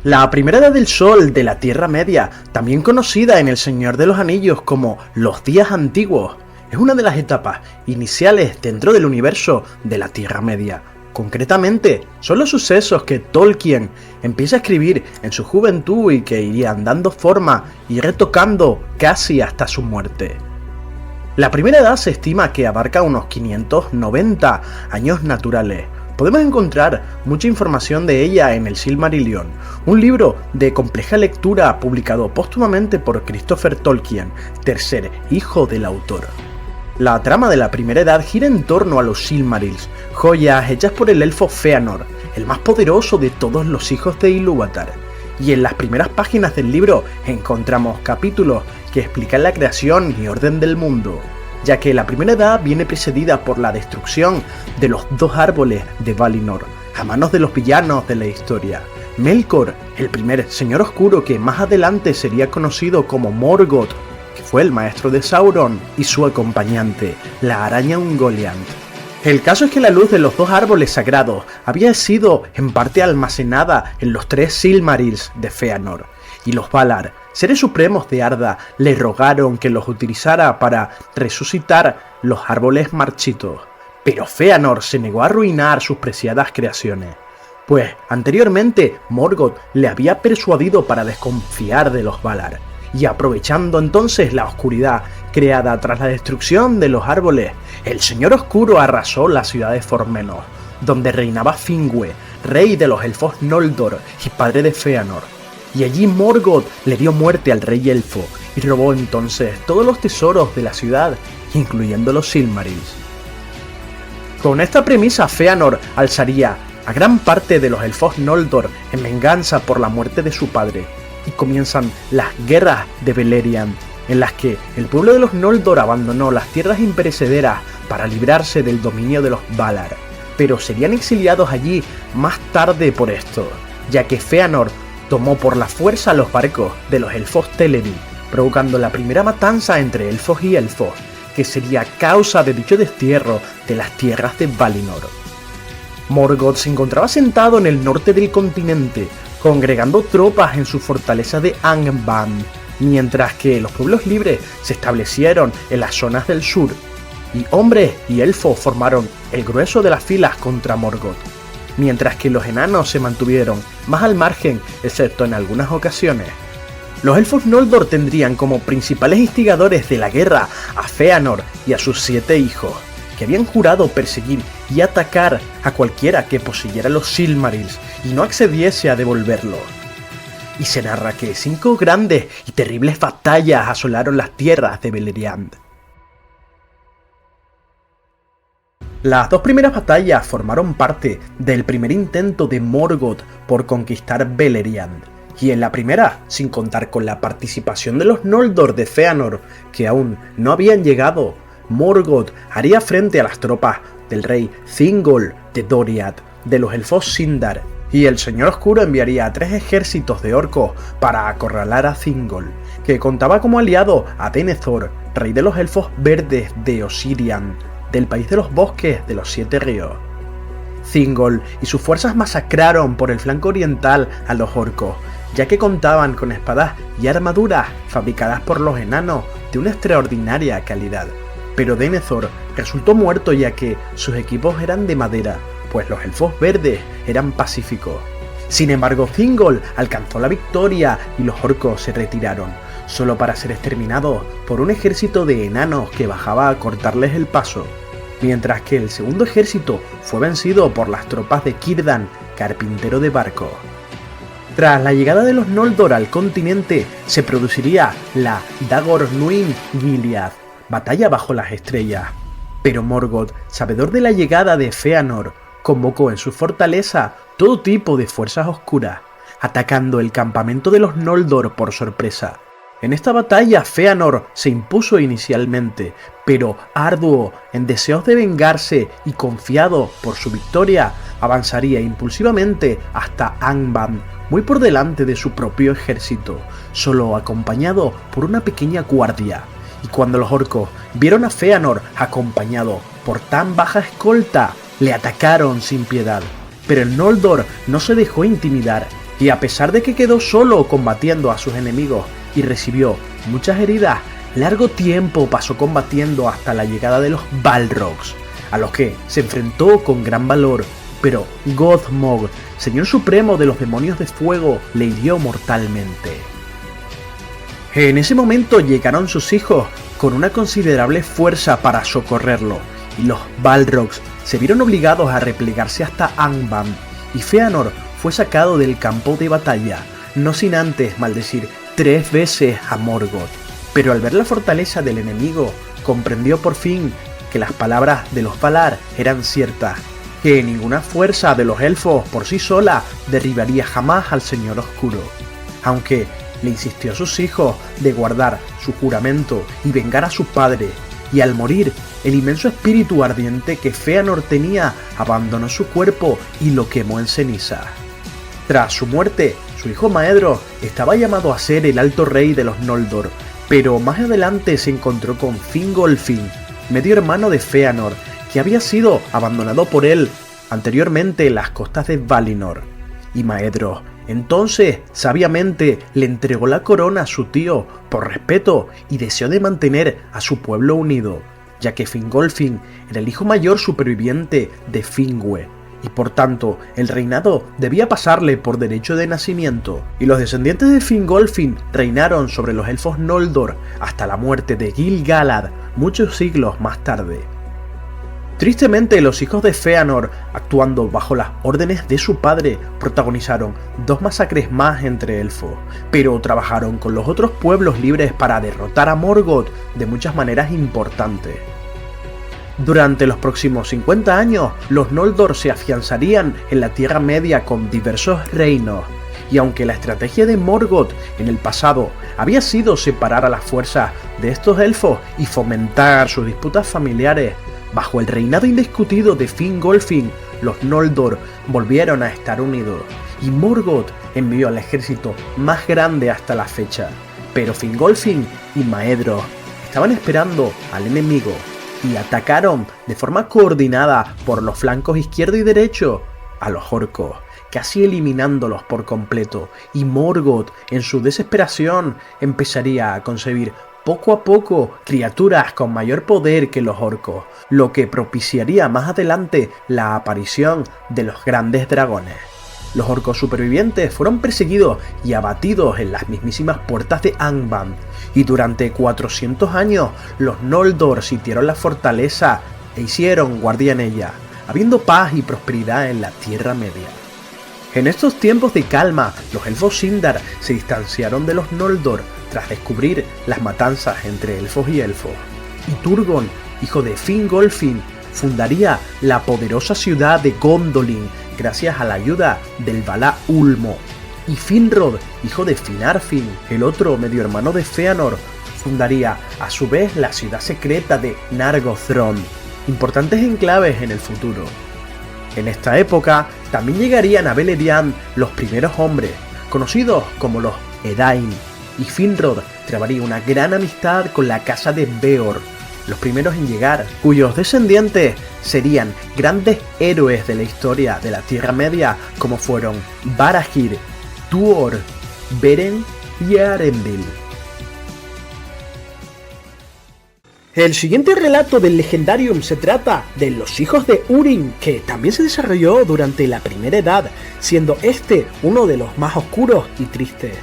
La primera edad del Sol de la Tierra Media, también conocida en El Señor de los Anillos como los Días Antiguos, es una de las etapas iniciales dentro del universo de la Tierra Media. Concretamente, son los sucesos que Tolkien empieza a escribir en su juventud y que irían dando forma y retocando casi hasta su muerte. La primera edad se estima que abarca unos 590 años naturales. Podemos encontrar mucha información de ella en el Silmarillion, un libro de compleja lectura publicado póstumamente por Christopher Tolkien, tercer hijo del autor. La trama de la primera edad gira en torno a los Silmarils, joyas hechas por el elfo Fëanor, el más poderoso de todos los hijos de Ilúvatar. Y en las primeras páginas del libro encontramos capítulos que explican la creación y orden del mundo, ya que la primera edad viene precedida por la destrucción de los dos árboles de Valinor, a manos de los villanos de la historia. Melkor, el primer señor oscuro que más adelante sería conocido como Morgoth, que fue el maestro de Sauron, y su acompañante, la araña Ungoliant. El caso es que la luz de los dos árboles sagrados había sido en parte almacenada en los tres Silmarils de Fëanor, y los Valar, seres supremos de Arda, le rogaron que los utilizara para resucitar los árboles marchitos. Pero Fëanor se negó a arruinar sus preciadas creaciones, pues anteriormente Morgoth le había persuadido para desconfiar de los Valar, y aprovechando entonces la oscuridad creada tras la destrucción de los árboles, el Señor Oscuro arrasó la ciudad de Formenor, donde reinaba Finwë, rey de los elfos Noldor y padre de Fëanor. Y allí Morgoth le dio muerte al rey elfo y robó entonces todos los tesoros de la ciudad, incluyendo los Silmarils. Con esta premisa Fëanor alzaría a gran parte de los elfos Noldor en venganza por la muerte de su padre, y comienzan las guerras de Beleriand, en las que el pueblo de los Noldor abandonó las tierras imperecederas para librarse del dominio de los Valar, pero serían exiliados allí más tarde por esto, ya que Fëanor tomó por la fuerza los barcos de los elfos Teleri, provocando la primera matanza entre elfos y elfos, que sería causa de dicho destierro de las tierras de Valinor. Morgoth se encontraba sentado en el norte del continente, congregando tropas en su fortaleza de Angband, mientras que los pueblos libres se establecieron en las zonas del sur, y hombres y elfos formaron el grueso de las filas contra Morgoth, mientras que los enanos se mantuvieron más al margen, excepto en algunas ocasiones. Los elfos Noldor tendrían como principales instigadores de la guerra a Fëanor y a sus 7 hijos, que habían jurado perseguir y atacar a cualquiera que poseyera los Silmarils y no accediese a devolverlos. Y se narra que 5 grandes y terribles batallas asolaron las tierras de Beleriand. Las 2 primeras batallas formaron parte del primer intento de Morgoth por conquistar Beleriand, y en la primera, sin contar con la participación de los Noldor de Fëanor, que aún no habían llegado, Morgoth haría frente a las tropas del rey Thingol de Doriath, de los elfos Sindar, y el Señor Oscuro enviaría a 3 ejércitos de orcos para acorralar a Thingol, que contaba como aliado a Denethor, rey de los elfos verdes de Osirian, del país de los bosques de los 7 ríos. Thingol y sus fuerzas masacraron por el flanco oriental a los orcos, ya que contaban con espadas y armaduras fabricadas por los enanos de una extraordinaria calidad. Pero Denethor resultó muerto ya que sus equipos eran de madera, pues los elfos verdes eran pacíficos. Sin embargo, Thingol alcanzó la victoria y los orcos se retiraron, solo para ser exterminados por un ejército de enanos que bajaba a cortarles el paso, mientras que el segundo ejército fue vencido por las tropas de Círdan, carpintero de barcos. Tras la llegada de los Noldor al continente, se produciría la Dagor Nuin Gilead, batalla bajo las estrellas. Pero Morgoth, sabedor de la llegada de Fëanor, convocó en su fortaleza todo tipo de fuerzas oscuras, atacando el campamento de los Noldor por sorpresa. En esta batalla Fëanor se impuso inicialmente, pero arduo en deseos de vengarse y confiado por su victoria, avanzaría impulsivamente hasta Angband, muy por delante de su propio ejército, solo acompañado por una pequeña guardia. Y cuando los orcos vieron a Fëanor acompañado por tan baja escolta, le atacaron sin piedad. Pero el Noldor no se dejó intimidar y a pesar de que quedó solo combatiendo a sus enemigos y recibió muchas heridas, largo tiempo pasó combatiendo hasta la llegada de los Balrogs, a los que se enfrentó con gran valor, pero Gothmog, señor supremo de los demonios de fuego, le hirió mortalmente. En ese momento llegaron sus hijos con una considerable fuerza para socorrerlo, y los Balrogs se vieron obligados a replegarse hasta Angband, y Fëanor fue sacado del campo de batalla, no sin antes maldecir 3 veces a Morgoth. Pero al ver la fortaleza del enemigo, comprendió por fin que las palabras de los Valar eran ciertas, que ninguna fuerza de los elfos por sí sola derribaría jamás al Señor Oscuro. Aunque le insistió a sus hijos de guardar su juramento y vengar a su padre, y al morir, el inmenso espíritu ardiente que Fëanor tenía abandonó su cuerpo y lo quemó en ceniza. Tras su muerte, su hijo Maedhros estaba llamado a ser el alto rey de los Noldor, pero más adelante se encontró con Fingolfin, medio hermano de Fëanor, que había sido abandonado por él anteriormente en las costas de Valinor. Y Maedhros entonces sabiamente le entregó la corona a su tío por respeto y deseo de mantener a su pueblo unido, ya que Fingolfin era el hijo mayor superviviente de Finwë, y por tanto el reinado debía pasarle por derecho de nacimiento, y los descendientes de Fingolfin reinaron sobre los elfos Noldor hasta la muerte de Gil-galad muchos siglos más tarde. Tristemente, los hijos de Fëanor, actuando bajo las órdenes de su padre, protagonizaron 2 masacres más entre elfos, pero trabajaron con los otros pueblos libres para derrotar a Morgoth de muchas maneras importantes. Durante los próximos 50 años, los Noldor se afianzarían en la Tierra Media con diversos reinos, y aunque la estrategia de Morgoth en el pasado había sido separar a las fuerzas de estos elfos y fomentar sus disputas familiares, bajo el reinado indiscutido de Fingolfin, los Noldor volvieron a estar unidos, y Morgoth envió al ejército más grande hasta la fecha. Pero Fingolfin y Maedhros estaban esperando al enemigo, y atacaron de forma coordinada por los flancos izquierdo y derecho a los orcos, casi eliminándolos por completo, y Morgoth, en su desesperación, empezaría a concebir poco a poco criaturas con mayor poder que los orcos, lo que propiciaría más adelante la aparición de los grandes dragones. Los orcos supervivientes fueron perseguidos y abatidos en las mismísimas puertas de Angband, y durante 400 años los Noldor sitiaron la fortaleza e hicieron guardia en ella, habiendo paz y prosperidad en la Tierra Media. En estos tiempos de calma, los elfos Sindar se distanciaron de los Noldor tras descubrir las matanzas entre elfos y elfos, y Turgon, hijo de Fingolfin, fundaría la poderosa ciudad de Gondolin gracias a la ayuda del Vala Ulmo, y Finrod, hijo de Finarfin, el otro medio hermano de Fëanor, fundaría a su vez la ciudad secreta de Nargothrond, importantes enclaves en el futuro. En esta época también llegarían a Beleriand los primeros hombres, conocidos como los Edain, y Finrod trabaría una gran amistad con la casa de Beor, los primeros en llegar, cuyos descendientes serían grandes héroes de la historia de la Tierra Media como fueron Barahir, Tuor, Beren y Arendil. El siguiente relato del Legendarium se trata de los hijos de Húrin, que también se desarrolló durante la Primera Edad, siendo este uno de los más oscuros y tristes.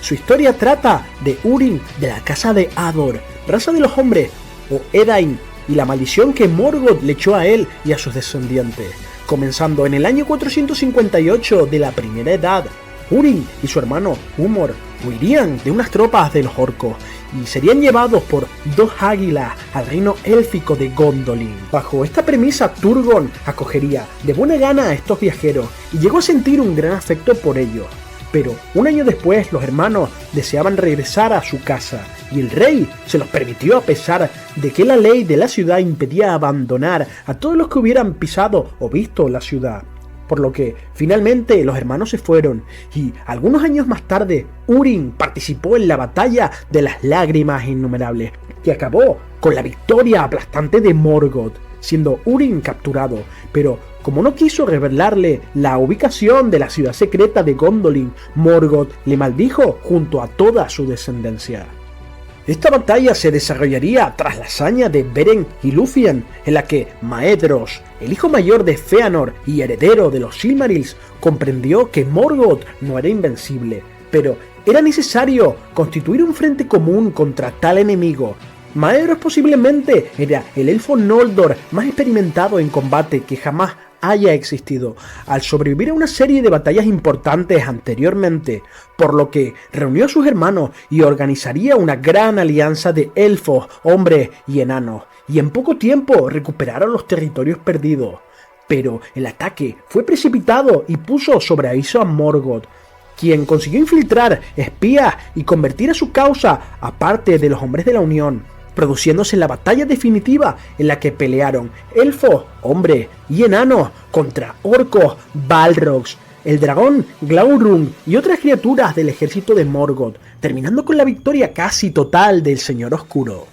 Su historia trata de Húrin de la casa de Ador, raza de los hombres, o Edain, y la maldición que Morgoth le echó a él y a sus descendientes. Comenzando en el año 458 de la Primera Edad, Húrin y su hermano Humor huirían de unas tropas de los orcos y serían llevados por 2 águilas al reino élfico de Gondolin. Bajo esta premisa, Turgon acogería de buena gana a estos viajeros y llegó a sentir un gran afecto por ellos. Pero un año después los hermanos deseaban regresar a su casa y el rey se los permitió a pesar de que la ley de la ciudad impedía abandonar a todos los que hubieran pisado o visto la ciudad. Por lo que finalmente los hermanos se fueron y algunos años más tarde Húrin participó en la batalla de las lágrimas innumerables, que acabó con la victoria aplastante de Morgoth, siendo Húrin capturado, pero Como no quiso revelarle la ubicación de la ciudad secreta de Gondolin, Morgoth le maldijo junto a toda su descendencia. Esta batalla se desarrollaría tras la hazaña de Beren y Lúthien, en la que Maedhros, el hijo mayor de Fëanor y heredero de los Silmarils, comprendió que Morgoth no era invencible, pero era necesario constituir un frente común contra tal enemigo. Maedhros posiblemente era el elfo Noldor más experimentado en combate que jamás haya existido, al sobrevivir a una serie de batallas importantes anteriormente, por lo que reunió a sus hermanos y organizaría una gran alianza de elfos, hombres y enanos, y en poco tiempo recuperaron los territorios perdidos. Pero el ataque fue precipitado y puso sobre aviso a Morgoth, quien consiguió infiltrar espías y convertir a su causa a parte de los hombres de la Unión, produciéndose la batalla definitiva en la que pelearon elfos, hombres y enanos contra orcos, balrogs, el dragón Glaurung y otras criaturas del ejército de Morgoth, terminando con la victoria casi total del Señor Oscuro.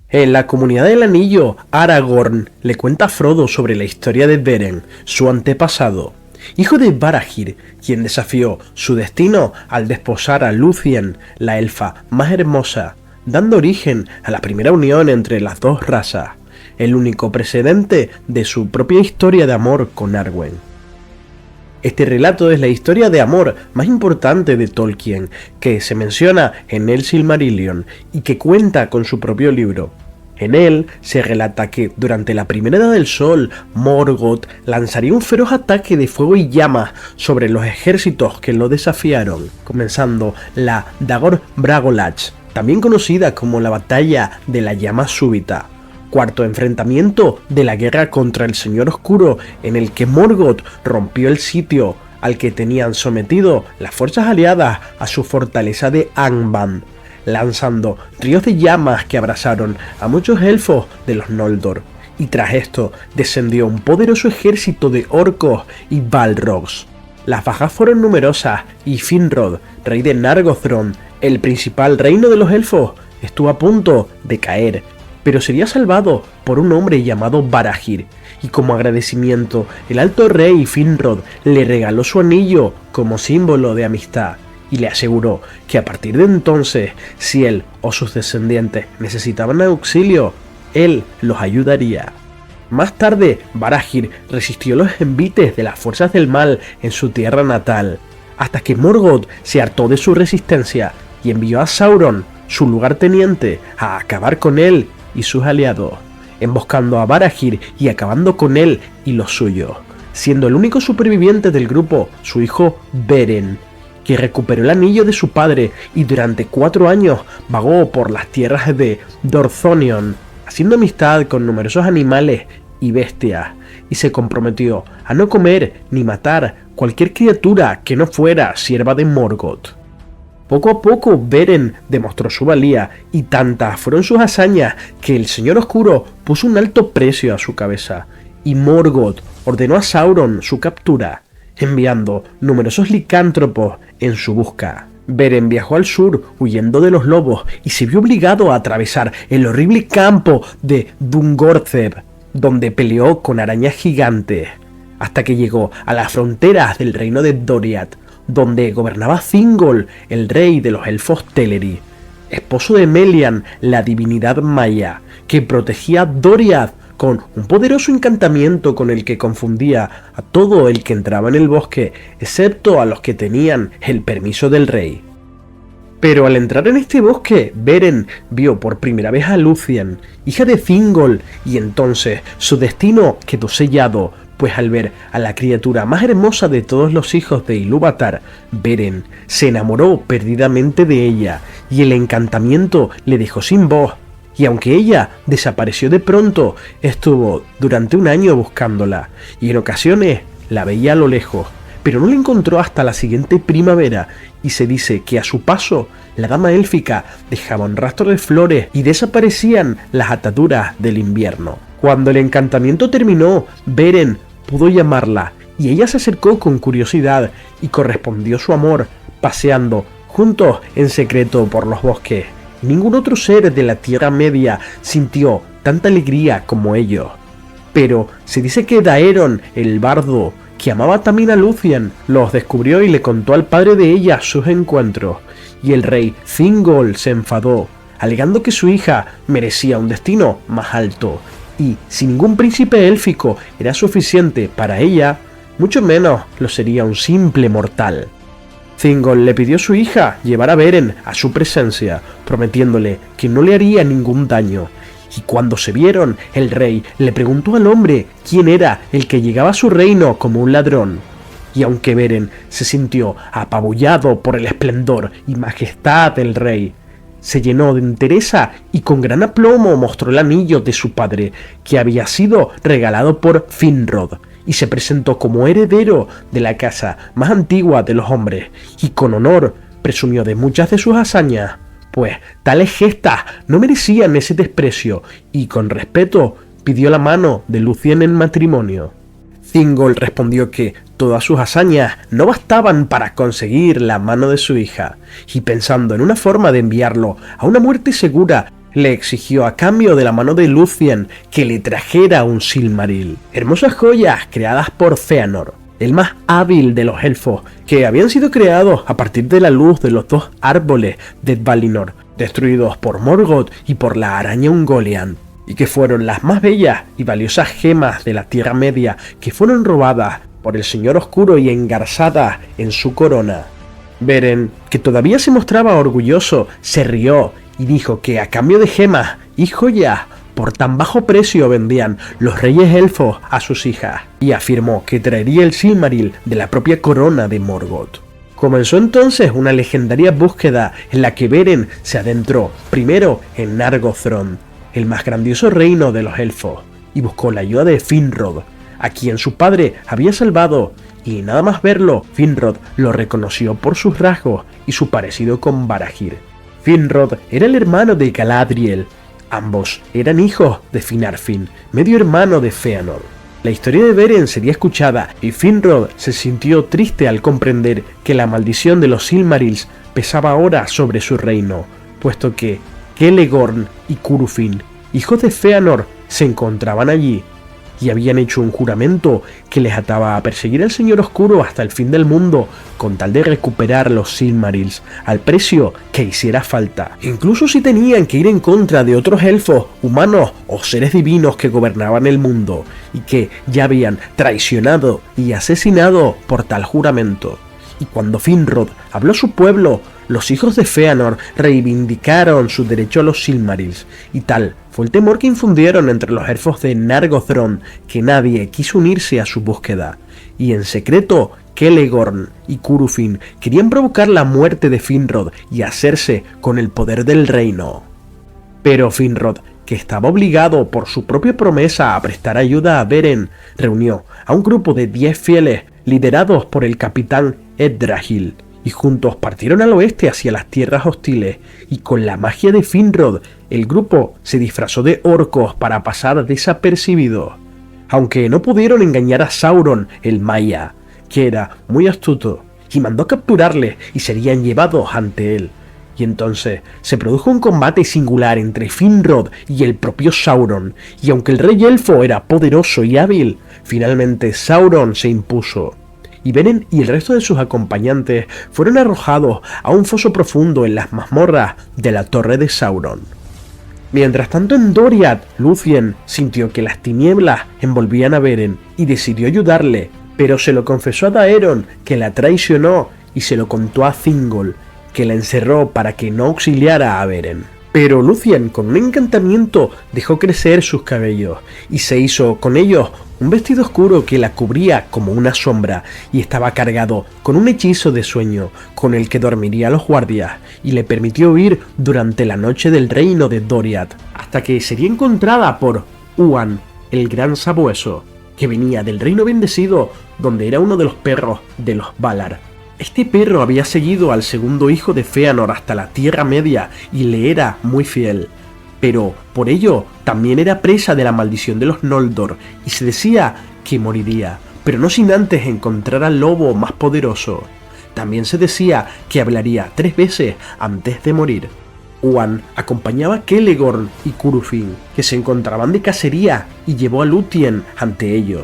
En la Comunidad del Anillo, Aragorn le cuenta a Frodo sobre la historia de Beren, su antepasado, hijo de Barahir, quien desafió su destino al desposar a Lúthien, la elfa más hermosa, dando origen a la primera unión entre las dos razas, el único precedente de su propia historia de amor con Arwen. Este relato es la historia de amor más importante de Tolkien, que se menciona en el Silmarillion y que cuenta con su propio libro. En él se relata que durante la primera Edad del Sol, Morgoth lanzaría un feroz ataque de fuego y llamas sobre los ejércitos que lo desafiaron, comenzando la Dagor Bragollach, también conocida como la Batalla de la Llama Súbita, cuarto enfrentamiento de la guerra contra el Señor Oscuro, en el que Morgoth rompió el sitio al que tenían sometido las fuerzas aliadas a su fortaleza de Angband, lanzando ríos de llamas que abrasaron a muchos elfos de los Noldor, y tras esto descendió un poderoso ejército de orcos y balrogs. Las bajas fueron numerosas y Finrod, rey de Nargothrond, el principal reino de los elfos, estuvo a punto de caer, pero sería salvado por un hombre llamado Barahir, y como agradecimiento el alto rey Finrod le regaló su anillo como símbolo de amistad, y le aseguró que a partir de entonces, si él o sus descendientes necesitaban auxilio, él los ayudaría. Más tarde, Barahir resistió los envites de las fuerzas del mal en su tierra natal, hasta que Morgoth se hartó de su resistencia y envió a Sauron, su lugarteniente, a acabar con él y sus aliados, emboscando a Barahir y acabando con él y los suyos, siendo el único superviviente del grupo su hijo Beren, que recuperó el anillo de su padre y durante 4 años vagó por las tierras de Dorthonion, haciendo amistad con numerosos animales y bestias, y se comprometió a no comer ni matar cualquier criatura que no fuera sierva de Morgoth. Poco a poco Beren demostró su valía, y tantas fueron sus hazañas que el Señor Oscuro puso un alto precio a su cabeza, y Morgoth ordenó a Sauron su captura, enviando numerosos licántropos en su busca. Beren viajó al sur huyendo de los lobos y se vio obligado a atravesar el horrible campo de Dungorceb, donde peleó con arañas gigantes, hasta que llegó a las fronteras del reino de Doriath, donde gobernaba Thingol, el rey de los elfos Teleri, esposo de Melian, la divinidad maya, que protegía Doriath con un poderoso encantamiento con el que confundía a todo el que entraba en el bosque, excepto a los que tenían el permiso del rey. Pero al entrar en este bosque, Beren vio por primera vez a Lúthien, hija de Thingol, y entonces su destino quedó sellado, pues al ver a la criatura más hermosa de todos los hijos de Ilúvatar, Beren se enamoró perdidamente de ella, y el encantamiento le dejó sin voz. Y aunque ella desapareció de pronto, estuvo durante un año buscándola, y en ocasiones la veía a lo lejos, pero no la encontró hasta la siguiente primavera, y se dice que a su paso la dama élfica dejaba un rastro de flores y desaparecían las ataduras del invierno. Cuando el encantamiento terminó, Beren pudo llamarla, y ella se acercó con curiosidad y correspondió su amor, paseando juntos en secreto por los bosques. Ningún otro ser de la Tierra Media sintió tanta alegría como ellos. Pero se dice que Daeron, el bardo, que amaba también a Lúthien, los descubrió y le contó al padre de ella sus encuentros, y el rey Thingol se enfadó, alegando que su hija merecía un destino más alto, y si ningún príncipe élfico era suficiente para ella, mucho menos lo sería un simple mortal. Thingol le pidió a su hija llevar a Beren a su presencia, prometiéndole que no le haría ningún daño, y cuando se vieron, el rey le preguntó al hombre quién era el que llegaba a su reino como un ladrón. Y aunque Beren se sintió apabullado por el esplendor y majestad del rey, se llenó de entereza y con gran aplomo mostró el anillo de su padre, que había sido regalado por Finrod, y se presentó como heredero de la casa más antigua de los hombres, y con honor presumió de muchas de sus hazañas, pues tales gestas no merecían ese desprecio, y con respeto pidió la mano de Lúthien en matrimonio. Thingol respondió que todas sus hazañas no bastaban para conseguir la mano de su hija, y pensando en una forma de enviarlo a una muerte segura, le exigió a cambio de la mano de Lúthien que le trajera un Silmaril, hermosas joyas creadas por Fëanor, el más hábil de los elfos, que habían sido creados a partir de la luz de los dos árboles de Dvalinor, destruidos por Morgoth y por la araña Ungoliant, y que fueron las más bellas y valiosas gemas de la Tierra Media que fueron robadas por el Señor Oscuro y engarzadas en su corona. Beren, que todavía se mostraba orgulloso, se rió y dijo que a cambio de gemas y joyas, por tan bajo precio vendían los reyes elfos a sus hijas, y afirmó que traería el Silmaril de la propia corona de Morgoth. Comenzó entonces una legendaria búsqueda en la que Beren se adentró primero en Nargothrond, el más grandioso reino de los elfos, y buscó la ayuda de Finrod, a quien su padre había salvado, y nada más verlo, Finrod lo reconoció por sus rasgos y su parecido con Barahir. Finrod era el hermano de Galadriel. Ambos eran hijos de Finarfin, medio hermano de Fëanor. La historia de Beren sería escuchada y Finrod se sintió triste al comprender que la maldición de los Silmarils pesaba ahora sobre su reino, puesto que Celegorn y Curufin, hijos de Fëanor, se encontraban allí y habían hecho un juramento que les ataba a perseguir al Señor Oscuro hasta el fin del mundo con tal de recuperar los Silmarils al precio que hiciera falta, incluso si tenían que ir en contra de otros elfos, humanos o seres divinos que gobernaban el mundo y que ya habían traicionado y asesinado por tal juramento. Y cuando Finrod habló a su pueblo, los hijos de Fëanor reivindicaron su derecho a los Silmarils, y tal fue el temor que infundieron entre los elfos de Nargothrond que nadie quiso unirse a su búsqueda, y en secreto Celegorn y Curufin querían provocar la muerte de Finrod y hacerse con el poder del reino. Pero Finrod, que estaba obligado por su propia promesa a prestar ayuda a Beren, reunió a un grupo de 10 fieles liderados por el capitán Edrahil, y juntos partieron al oeste hacia las tierras hostiles, y con la magia de Finrod, el grupo se disfrazó de orcos para pasar desapercibido, aunque no pudieron engañar a Sauron el Maya, que era muy astuto, y mandó capturarle y serían llevados ante él. Y entonces se produjo un combate singular entre Finrod y el propio Sauron, y aunque el rey elfo era poderoso y hábil, finalmente Sauron se impuso. Y Beren y el resto de sus acompañantes fueron arrojados a un foso profundo en las mazmorras de la torre de Sauron. Mientras tanto en Doriath, Lúthien sintió que las tinieblas envolvían a Beren y decidió ayudarle, pero se lo confesó a Daeron, que la traicionó, y se lo contó a Thingol, que la encerró para que no auxiliara a Beren. Pero Lúthien, con un encantamiento, dejó crecer sus cabellos y se hizo con ellos un vestido oscuro que la cubría como una sombra, y estaba cargado con un hechizo de sueño con el que dormiría a los guardias, y le permitió huir durante la noche del reino de Doriath, hasta que sería encontrada por Huan, el gran sabueso, que venía del reino bendecido, donde era uno de los perros de los Valar. Este perro había seguido al segundo hijo de Fëanor hasta la Tierra Media y le era muy fiel, pero por ello también era presa de la maldición de los Noldor y se decía que moriría, pero no sin antes encontrar al lobo más poderoso. También se decía que hablaría 3 veces antes de morir. Huan acompañaba a Celegorn y Curufin, que se encontraban de cacería, y llevó a Lúthien ante ellos.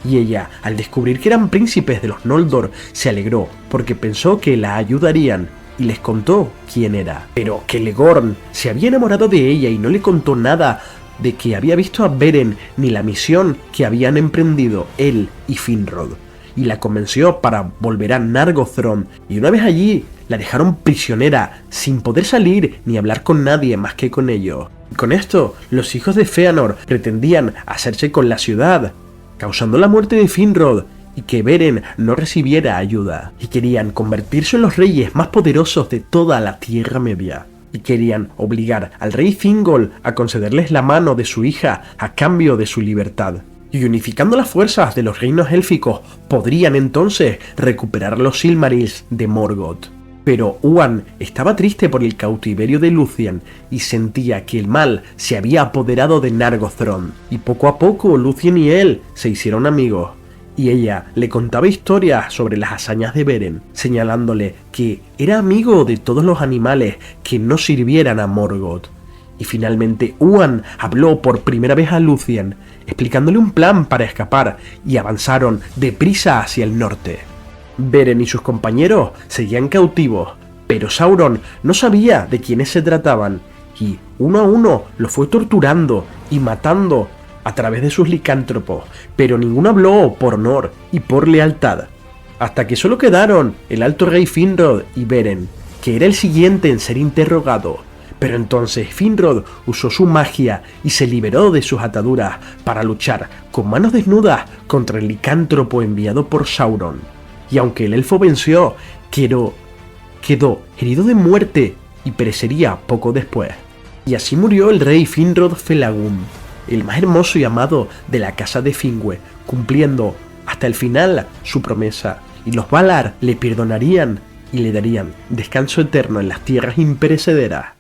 Y ella, al descubrir que eran príncipes de los Noldor, se alegró porque pensó que la ayudarían y les contó quién era. Pero Celegorn se había enamorado de ella y no le contó nada de que había visto a Beren ni la misión que habían emprendido él y Finrod, y la convenció para volver a Nargothrond, y una vez allí la dejaron prisionera sin poder salir ni hablar con nadie más que con ellos. Y con esto los hijos de Fëanor pretendían hacerse con la ciudad, causando la muerte de Finrod y que Beren no recibiera ayuda, y querían convertirse en los reyes más poderosos de toda la Tierra Media. Y querían obligar al rey Thingol a concederles la mano de su hija a cambio de su libertad. Y unificando las fuerzas de los reinos élficos, podrían entonces recuperar los Silmarils de Morgoth. Pero Huan estaba triste por el cautiverio de Lúthien y sentía que el mal se había apoderado de Nargothrond. Y poco a poco Lúthien y él se hicieron amigos. Y ella le contaba historias sobre las hazañas de Beren, señalándole que era amigo de todos los animales que no sirvieran a Morgoth. Y finalmente Huan habló por primera vez a Lúthien, explicándole un plan para escapar, y avanzaron deprisa hacia el norte. Beren y sus compañeros seguían cautivos, pero Sauron no sabía de quiénes se trataban, y uno a uno los fue torturando y matando a través de sus licántropos, pero ninguno habló por honor y por lealtad, hasta que solo quedaron el alto rey Finrod y Beren, que era el siguiente en ser interrogado. Pero entonces Finrod usó su magia y se liberó de sus ataduras para luchar con manos desnudas contra el licántropo enviado por Sauron. Y aunque el elfo venció, quedó herido de muerte y perecería poco después. Y así murió el rey Finrod Felagund, el más hermoso y amado de la casa de Finwë, cumpliendo hasta el final su promesa, y los Valar le perdonarían y le darían descanso eterno en las tierras imperecederas.